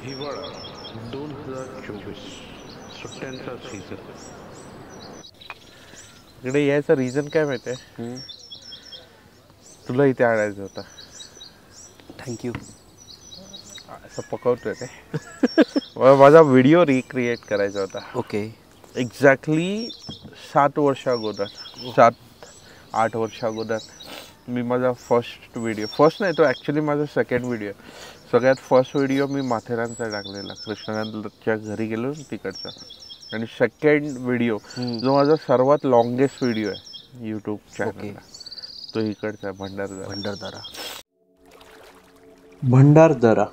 हिवाळा 2024 सुट्ट्यांचा सीझन. इकडे यायचं रिझन काय माहिती आहे? तुला इथे आणायचं होता. थँक्यू. असं पकवतोय ते माझा व्हिडिओ रिक्रिएट करायचा होता. ओके. एक्झॅक्टली 7 वर्ष अगोदर, 7-8 वर्ष अगोदर मी माझा फर्स्ट नाही, तो ॲक्च्युली माझा सेकंड व्हिडिओ. सगळ्यात फर्स्ट व्हिडिओ मी माथेरानचा टाकलेला, कृष्णानंदच्या घरी गेलो तिकडचा. आणि सेकंड व्हिडिओ जो माझा सर्वात लॉंगेस्ट व्हिडिओ आहे यूट्यूब चॅनलला, तो इकडचा भंडारदरा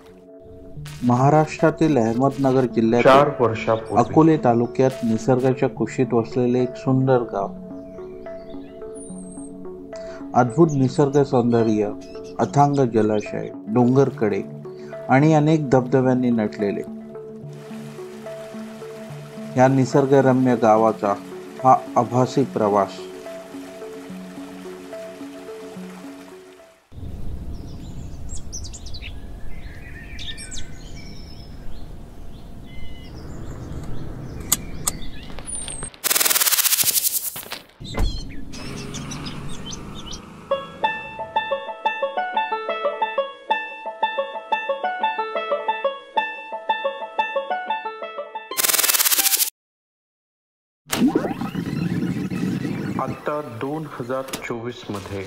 महाराष्ट्रातील अहमदनगर जिल्ह्यात 4 वर्षापूर्वी अकोले तालुक्यात निसर्गाच्या कुशीत वसलेले एक सुंदर गाव. अद्भुत निसर्ग सौंदर्य, अथांग जलाशय, डोंगरकडे आणि अनेक धबधब्यांनी नटलेले या निसर्गरम्य गावाचा हा आभासी प्रवास. आता 2024 मध्ये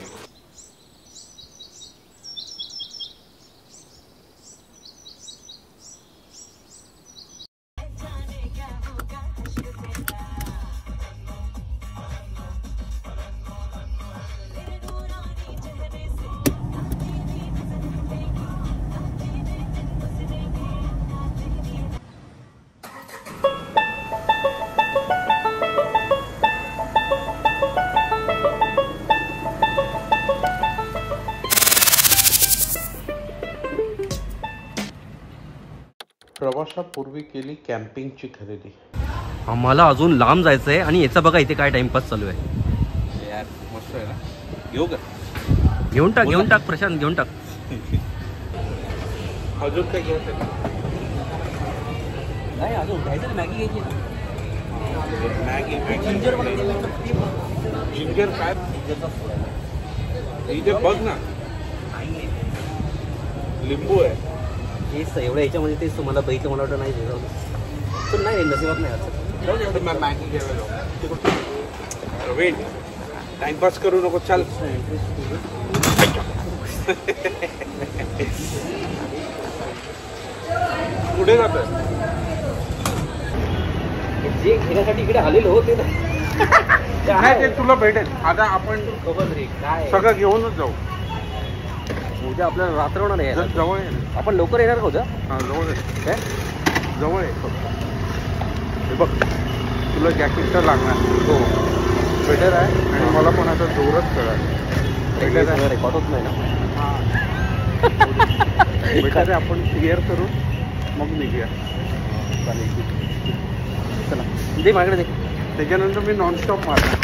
प्रवासापूर्वी केली कॅम्पिंगची खरेदी. आम्हाला अजून लांब जायचं आहे आणि याचा बघा इथे काय टाइमपास चालू आहे. यार मस्त आहे ना, घेऊ का? घेऊन टाक प्रशांत, घेऊन टाक. अजून काय घ्यायचं नाही, अजून घ्यायचं. मॅगी घ्यायची ना. जिंजर काय इथे बघ ना, लिंबू आहे. तेच एवढ्या याच्यामध्ये तेच तुम्हाला बघितलं, मला वाटतं नाही पण नाही नशिबात नाही असं. मॅगी घ्यायला वेट, टाइमपास करू नको, चाल. पुढे जातोय जे घेण्यासाठी इकडे आलेलो होते ना, काय ते तुला भेटेल. आता आपण काय सगळं घेऊनच जाऊ. उद्या आपल्याला रात्र होणार आहे. जवळ आहे, आपण लवकर येणार का उद्या? हां जवळ आहे. काय जवळ आहे हे बघ, तुला जॅकेट तर लागणार. हो, स्वेटर आहे. आणि मला पण आता जोरच कळालं बेटर आहे. रेकॉर्ड होत नाही ना. हां बेटर आहे, आपण क्लिअर करू मग निघूया. चालेल, चला दे माझ्याकडे दे. त्याच्यानंतर मी नॉनस्टॉप मारणार.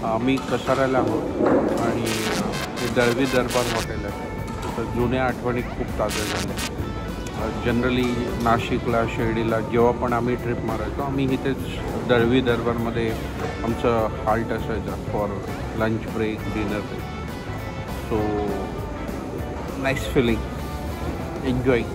आम्ही कसाऱ्याला आहोत आणि हे दळवी दरबार हॉटेल आहे. तर जुन्या आठवणी खूप ताज्या झाल्या. जनरली नाशिकला, शिर्डीला जेव्हा पण आम्ही ट्रिप मारायचो, आम्ही इथेच दळवी दरबारमध्ये आमचं हाल्ट असायचं for lunch break, dinner break. So nice feeling, enjoying.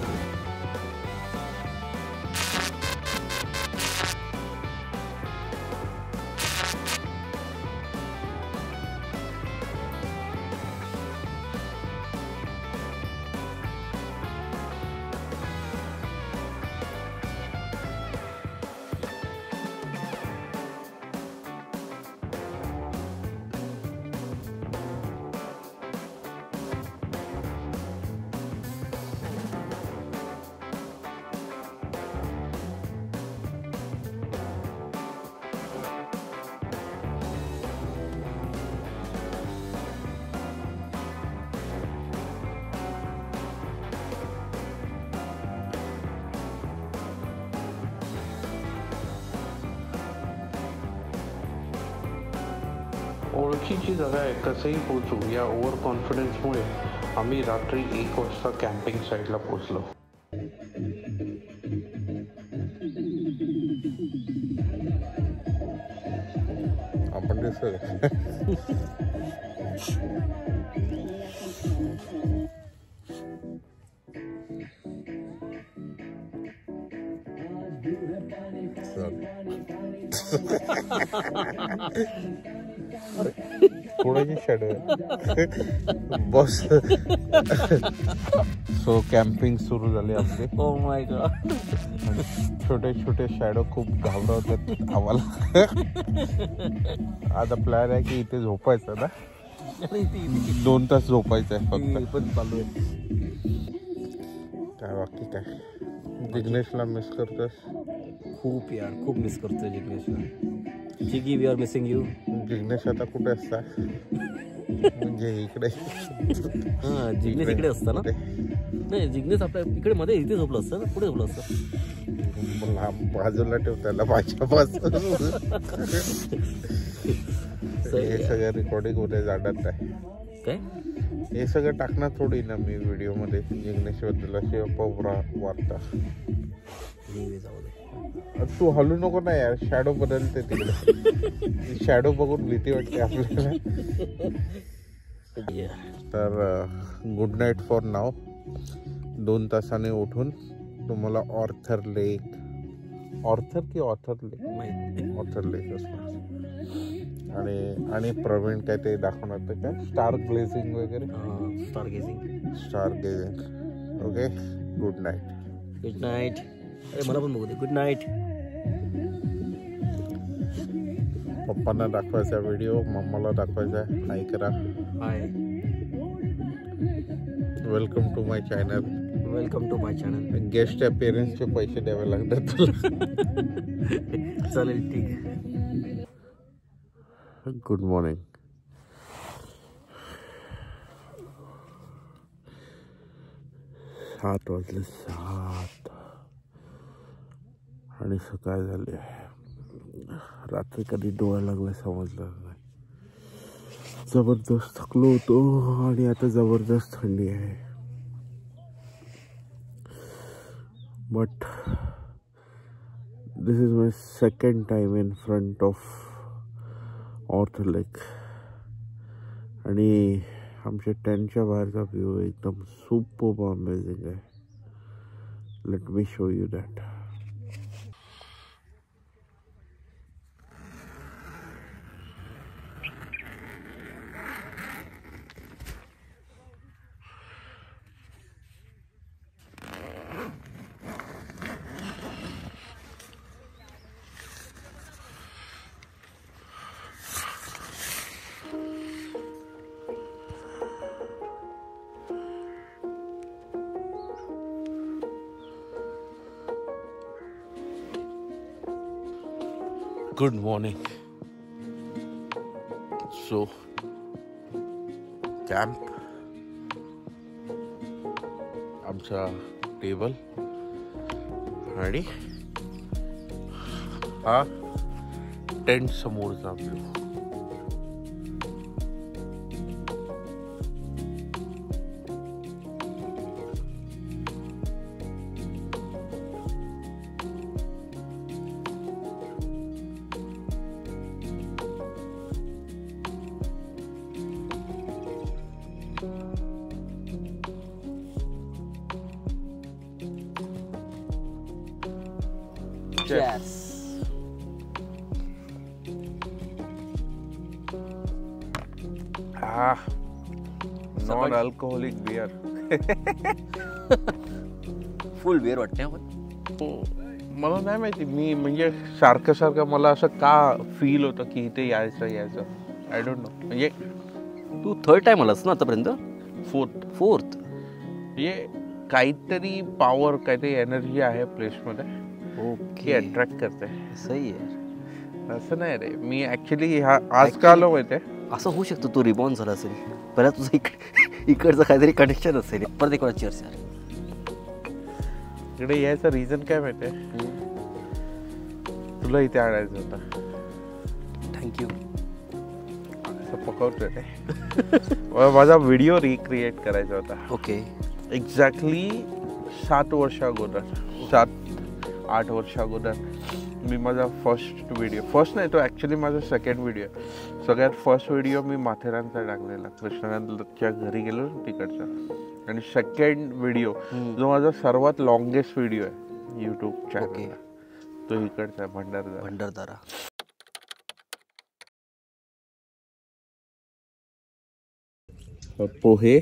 ओळखीची जागा आहे, कसंही पोहोचू या ओव्हर कॉन्फिडन्समुळे आम्ही रात्री 1 वाजता कॅम्पिंग साईटला पोहोचलो. आपण दिसतोय थोडीशी शॅडो बस. सो कॅम्पिंग सुरू झाली आपली. Oh my God. छोटे छोटे शॅडो खूप घाबरवतात आम्हाला. आता प्लॅन आहे की इथे झोपायचं ना, 2 तास झोपायचं आहे फक्त. पण चालू आहे. काय बाकी काय. जिग्नेशला मिस करतोस? खूप यार, खूप मिस करतोय जिग्नेशला. Jigi, we are missing you. Jignesh आता कुठे असता? म्हणजे इकडे. हां, जिग्नेश इकडे असतं ना. नाही, जिग्नेश आपल्या इकडे मध्ये इथे झोपलं असतं ना, पुढे झोपलं असतं. बाजूला ठेवताना माझ्यापासून. हे सगळं रेकॉर्डिंग मध्ये जाणार नाही काय. हे सगळं टाकणार थोडी ना मी व्हिडिओ मध्ये. जिग्नेश बद्दल अशी अपवार्ता वार्ता. जाऊ दे. तू हलू नको ना यार, शॅडो बदलते तिकडे. शॅडो बघून भीती वाटते आपल्याला. तर गुड नाईट फॉर नाव. 2 तासाने उठून तुम्हाला ऑर्थर लेक, ऑर्थर की ऑथर लेक, ऑर्थर लेक असणार. आणि प्रवीण काय ते दाखवणार ते काय स्टार ग्लेझिंग वगैरे. Star gazing. Okay, good night. Good night. अरे मला पण बघू दे. Good night. पप्पांना दाखवायचा व्हिडिओ, मम्माला दाखवायचा. हाय करा. Hi. Welcome to my channel. Welcome to my channel. Guest अपीअरन्सचे पैसे द्यावे लागतात तुला. चालेल, ठीक आहे. Good morning. सात वाजले. 7 आणि सकाळ झाली. रात्री कधी डोळा लागला समजलं नाही. जबरदस्त थकलो होतो आणि आता जबरदस्त थंडी आहे. But this is my second time in front of Arthur Lake. आणि आमच्या टेंटच्या बाहेरचा व्ह्यू एकदम सुपर्ब अमेझिंग आहे. Let me show you that. Good morning. So camp, आमचा टेबल आणि हा टेंट समोरचा view. Yes. Non alcoholic beer. Full beer वाटते आपण. मला नाही माहिती. मी म्हणजे सारखं मला असं का फील होतं की इथे यायचं. I don't know. म्हणजे तू 3rd टाइम आलास ना आतापर्यंत? 4th. म्हणजे काहीतरी पॉवर, काहीतरी एनर्जी आहे प्लेसमध्ये. ओके. अट्रॅक्ट करते. सही आहे. असं नाही रे, मी ऍक्च्युली आज का आलो माहितीये. असं होऊ शकतं तू रिबॉर्न झाला असेल. पहिला तुझं इकडचं काहीतरी कनेक्शन असेल. परत एक वेळा चीअर्स यार. इकडे यायचं रिझन काय माहितीये? तुला इथे आणायचं होतं. थँक्यू. पकवतोय ते. माझा व्हिडिओ रिक्रिएट करायचा होता. ओके. एक्झॅक्टली 7 वर्ष अगोदर, 7-8 वर्ष अगोदर मी माझा फर्स्ट नाही, तो ॲक्च्युली माझा सेकंड व्हिडिओ. सगळ्यात फर्स्ट व्हिडिओ मी माथेरानचा टाकलेला, कृष्णकांतच्या घरी गेलो तिकडचा. आणि सेकंड व्हिडिओ जो माझा सर्वात लॉंगेस्ट व्हिडिओ आहे यूट्यूब चॅनल, तो इकडचा आहे, भंडारदरा. पोहे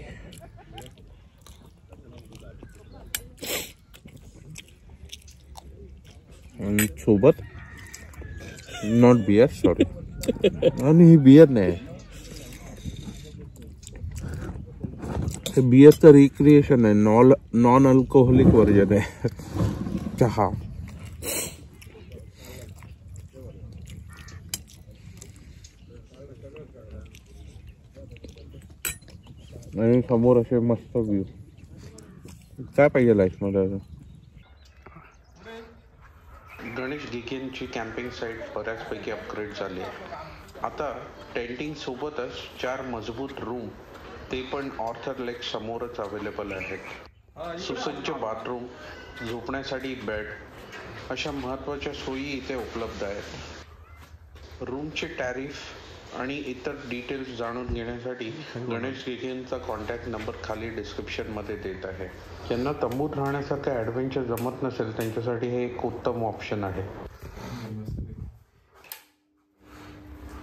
आणि सोबत नॉट बियर, सॉरी. आणि ही बियर नाही, हे बियरचं रिक्रिएशन आहे, नॉन अल्कोहोलिक व्हर्जन आहे. चहा आणि समोर असे मस्त व्ह्यू. काय पाहिजे लाईफ मध्ये? गणेश गिगेनची कॅम्पिंग साईट बऱ्याचपैकी अपग्रेड झाली आहे. आता टेंटिंग सोबतच 4 मजबूत रूम, ते पण ऑर्थर लेक समोरच अवेलेबल आहेत. सुसज्ज बाथरूम, झोपण्यासाठी बेड, अशा महत्त्वाच्या सोयी इथे उपलब्ध आहेत. रूमचे टॅरिफ आणि इतर डिटेल्स जाणून घेण्यासाठी गणेश गिगेनचा कॉन्टॅक्ट नंबर खाली डिस्क्रिप्शनमध्ये देत आहे. ज्यांना तंबूत राहण्यासारखं ॲडव्हेंचर जमत नसेल त्यांच्यासाठी हे एक उत्तम ऑप्शन आहे.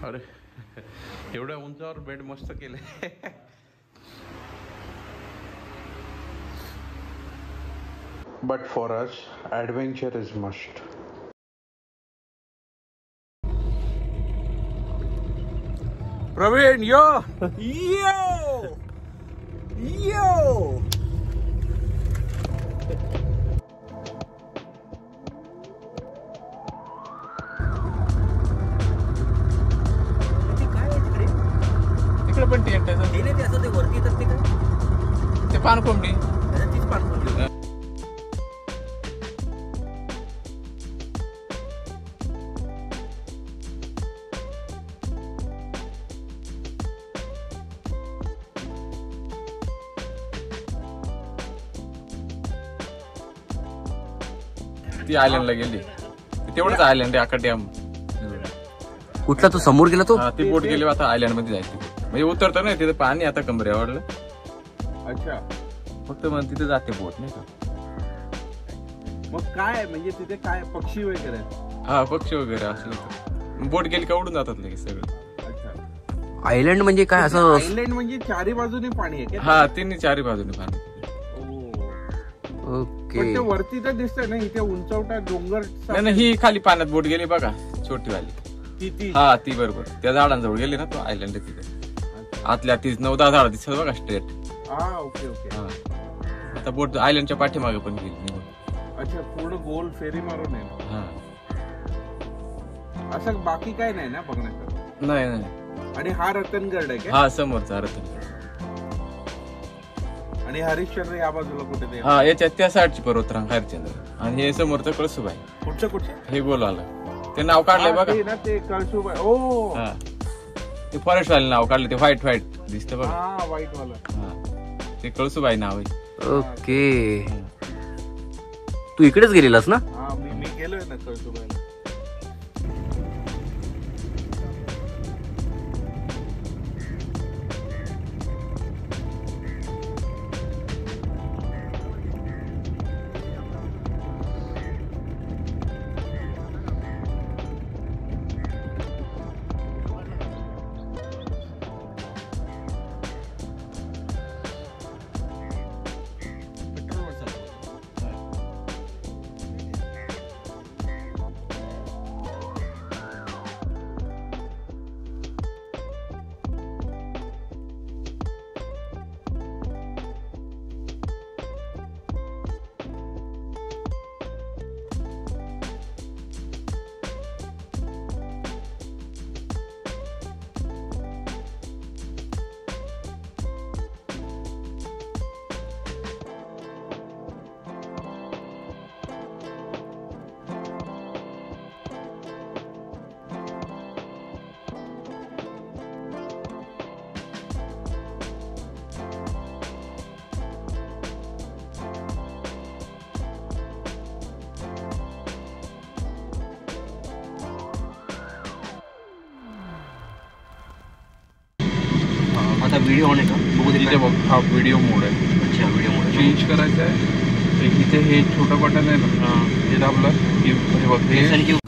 अरे एवढ्या उंचावर बेड मस्त केले. But for us adventure is must. Praveen, yo yo yo. तिकडे पण टेंट आहे, ते असं ते वरती येतात ते काय, ते पानकोंबडी. तीच पाणकोंबडी. ती आयलंडला गेली, तेवढंच आयलंड आहे अख्खा डॅम. कुठला तो समोर गेला तो? ती बोट गेली, आता आयलंड मध्ये जायची. म्हणजे उतरतं नाही तिथे, पाणी आता कमरे वाढलं. अच्छा, फक्त मग तिथे जाते बोट, नाही का? मग काय म्हणजे तिथे काय पक्षी वगैरे आहेत? हा, पक्षी वगैरे असले तर बोट गेली का उडून जातात लगेच सगळं. आयलंड म्हणजे काय असं? आयलंड म्हणजे चारी बाजूने पाणी आहे. हा, तिन्ही चारी बाजूने पाणी. ओके. पण ते वरती तर दिसतंय ना, इथे उंचवटा डोंगर. नाही, ही खाली पाण्यात बोट गेली बघा, छोटी वाली. हा, ती बरोबर त्या झाडांजवळ गेली ना, तो आयलंड आहे तिथे. आतल्या 9-10 झाड दिसत बघा स्ट्रेट. Okay okay. आता बोट आयलंडच्या पाठीमागे पण गेली. अच्छा, पूर्ण गोल फेरी मारून आहे. हा, असं बाकी काय नाही ना बघण्याचं? नाही. आणि हा रतनगड आहे का? हा, समोरचा रतनगड. आणि हरिश्चंद्र या बाजूला कुठे ते? हा, याच्या त्या साईडची पर्वतरांग हरिश्चंद्र. आणि हे समोरचं कळसुबाई. कुठचं? हे गोलवाला ते नाव काढलंय बघा ना, ते कळसुबाई. ओ, हा, ते फॉरेस्ट वाले नाव काढले, ते व्हाईट दिसतं बघा. हा, व्हाईट वाला. हा, ते कळसुबाई नाव आहे. ओके. तू इकडेच गेलेलास ना? हा, मी गेलोय ना कळसुबाईला. आता व्हिडिओ ऑन आहे का बघू दे. इथे बघ, हा व्हिडिओ मोड आहे. अच्छा व्हिडिओ मोड चेंज करायचं आहे. इथे हे छोटं बटन आहे ना, हे दाबलं की हे बघ हे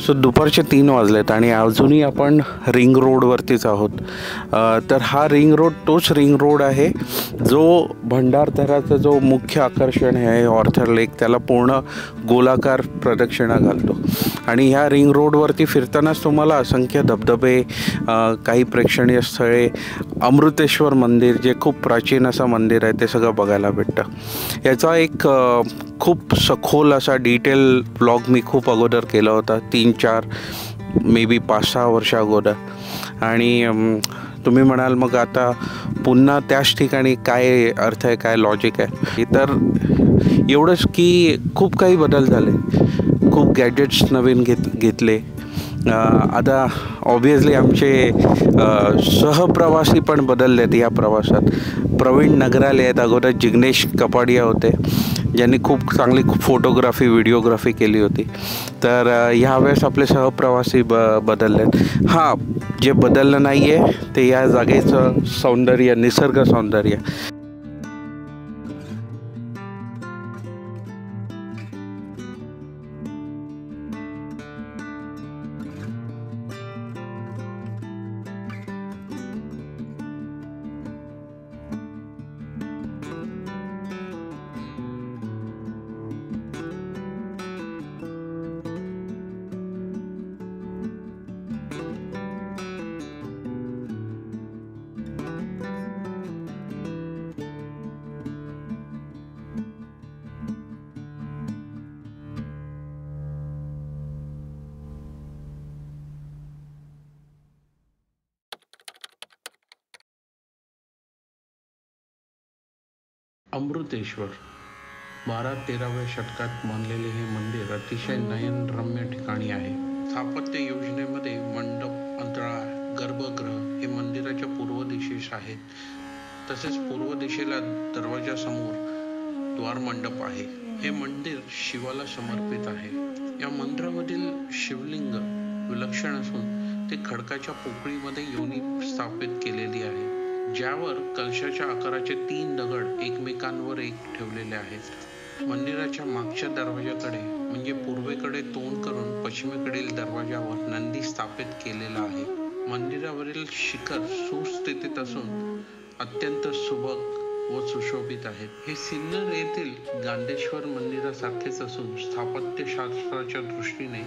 सो दुपारचे 3 वाजलेत आणि अजूनही आपण रिंग रोडवरतीच आहोत. तर हा रिंग रोड तोच रिंग रोड आहे जो भंडारदराचं जो मुख्य आकर्षण आहे ऑर्थर लेक, त्याला पूर्ण गोलाकार प्रदक्षिणा घालतो. आणि ह्या रिंग रोडवरती फिरतानाच तुम्हाला असंख्य धबधबे, काही प्रेक्षणीय स्थळे, अमृतेश्वर मंदिर जे खूप प्राचीन असं मंदिर आहे ते सगळं बघायला भेटतं. याचा एक खूप सखोल असा डिटेल ब्लॉग मी खूप अगोदर केला होता, 3-4 मे बी 5-6 वर्षा अगोदर. आणि तुम्ही म्हणाल मग आता पुन्हा त्याच ठिकाणी काय अर्थ आहे, काय लॉजिक आहे. तर एवढंच की खूप काही बदल झाले, खूप गॅजेट्स नवीन घेतले. आता ऑब्वियसली आमचे सहप्रवासी पण बदललेत या प्रवासात. प्रवीण नगराले आहेत, अगोदर जिग्नेश कपाडिया होते ज्यांनी खूप चांगली फोटोग्राफी व्हिडिओग्राफी केली होती. तर ह्यावेळेस आपले सहप्रवासी बदललेत. हां, जे बदललं नाही आहे ते या जागेचं सौंदर्य, निसर्ग सौंदर्य. अमृतेश्वर 12-13व्या शतकात बांधलेले हे मंदिर अतिशय नयनरम्य ठिकाणी आहे. स्थापत्य योजनेमध्ये मंडप, अंतराळ, गर्भगृह हे मंदिराच्या पूर्व दिशेस आहेत. तसेच पूर्व दिशेला दरवाजासमोर द्वारमंडप आहे. हे मंदिर शिवाला समर्पित आहे. या मंदिरामधील शिवलिंग विलक्षण असून ते खडकाच्या पोकळीमध्ये योनी स्थापित केलेली आहे, ज्यावर कलशाच्या आकाराचे 3 दगड एकमेकांवर एक ठेवलेले आहेत. मंदिराच्या मागच्या दरवाजाकडे म्हणजे पूर्वेकडे तोंड करून पश्चिमेकडील दरवाजावर नंदी स्थापित केलेला आहे. मंदिरावरील शिखर सुस्थितीत असून अत्यंत सुबक व सुशोभित आहेत. हे सिन्नर येथील गांधेश्वर मंदिरासारखेच असून स्थापत्यशास्त्राच्या दृष्टीने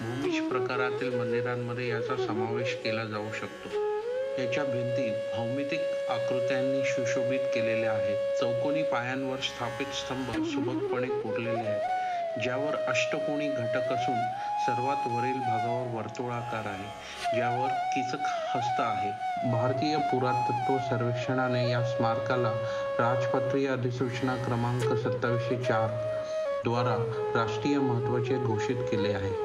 भूमिज प्रकारातील मंदिरांमध्ये याचा समावेश केला जाऊ शकतो. याच्या भिंती भौमितिक आकृत्यांनी सुशोभित केलेल्या आहेत. चौकोनी पायांवर स्थापित स्तंभ सुबकपणे कोरलेले आहेत, ज्यावर अष्टकोनी घटक असून सर्वात वरील भागावर वर्तुळाकार आहे, ज्यावर कीचक हस्त आहे. भारतीय पुरातत्व सर्वेक्षणाने या स्मारकाला राजपत्रीय अधिसूचना क्रमांक 2704 द्वारा राष्ट्रीय महत्त्वाचे घोषित केले आहे.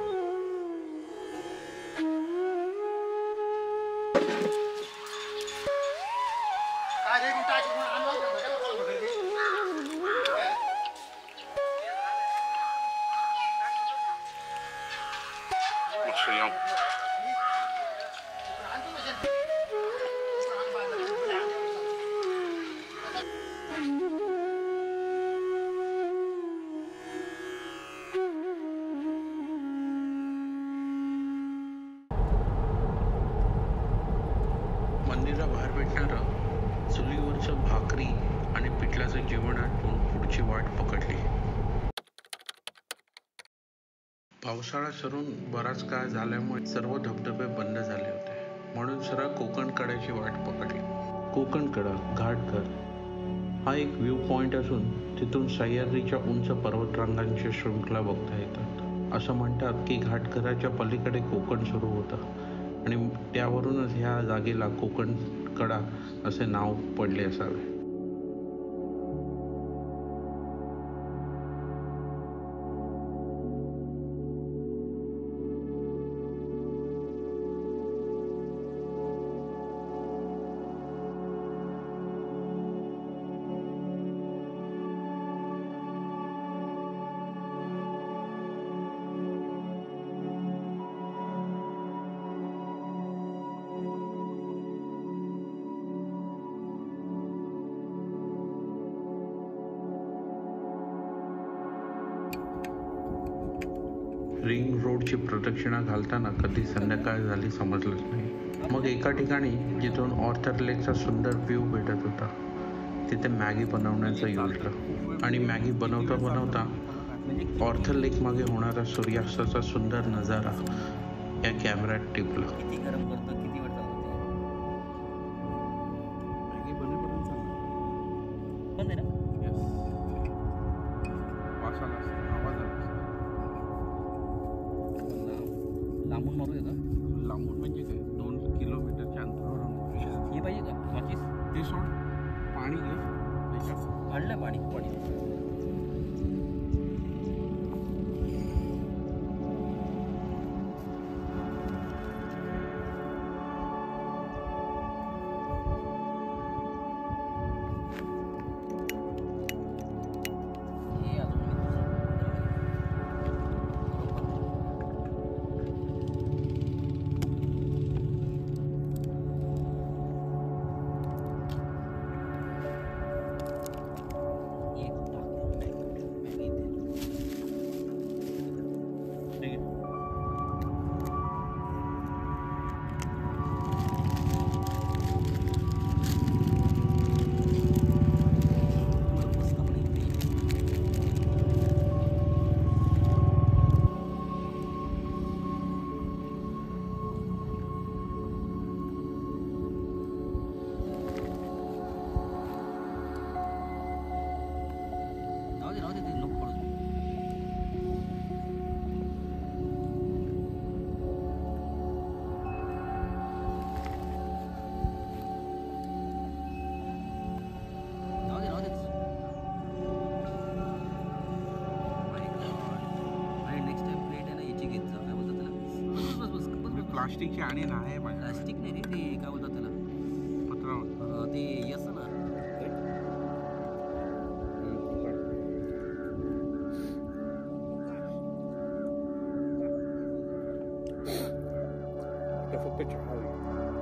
मंदिराबाहेर भेटणारं चुलीवरचं भाकरी आणि पिठल्याचं जेवण आटपून पुढची वाट पकडली. पावसाळा सरून बराच काळ झाल्यामुळे सर्व धबधबे बंद झाले होते, म्हणून सरळ कोकण कड्याची वाट पकडली. कोकण कडा घाटघर हा एक व्ह्यू पॉइंट असून तिथून सह्याद्रीच्या उंच पर्वतरांगांची शृंखला बघता येतात. असं म्हणतात की घाटघराच्या पलीकडे कोकण सुरू होतं आणि त्यावरूनच ह्या जागेला कोकण कडा असे नाव पडले असावे. रिंग रोडची प्रदक्षिणा घालताना कधी संध्याकाळ झाली समजलंच नाही. मग एका ठिकाणी जिथून ऑर्थर लेकचा सुंदर व्ह्यू भेटत होता तिथे मॅगी बनवण्याचं योजलं आणि मॅगी बनवता बनवता ऑर्थर लेक मागे होणारा सूर्यास्ताचा सुंदर नजारा या कॅमेऱ्यात टिपला. किती गरम करतो, किती वेळ चालतो मॅगी बनेपर्यंत चाललं. पण आहे ना वासाला आवाज आला. लांबून मारू का? लांबून म्हणजे काय 2 किलोमीटरच्या अंतरावरून हे पाहिजे का माचीस? ते सोड, पाणी घे त्याच्यात. आणलं पाणी पाणी प्लास्टिकची आणि नाही प्लास्टिक नाही रे, ते काय बोलतात त्याला, पत्रावर ते येस ना. फक्त चहा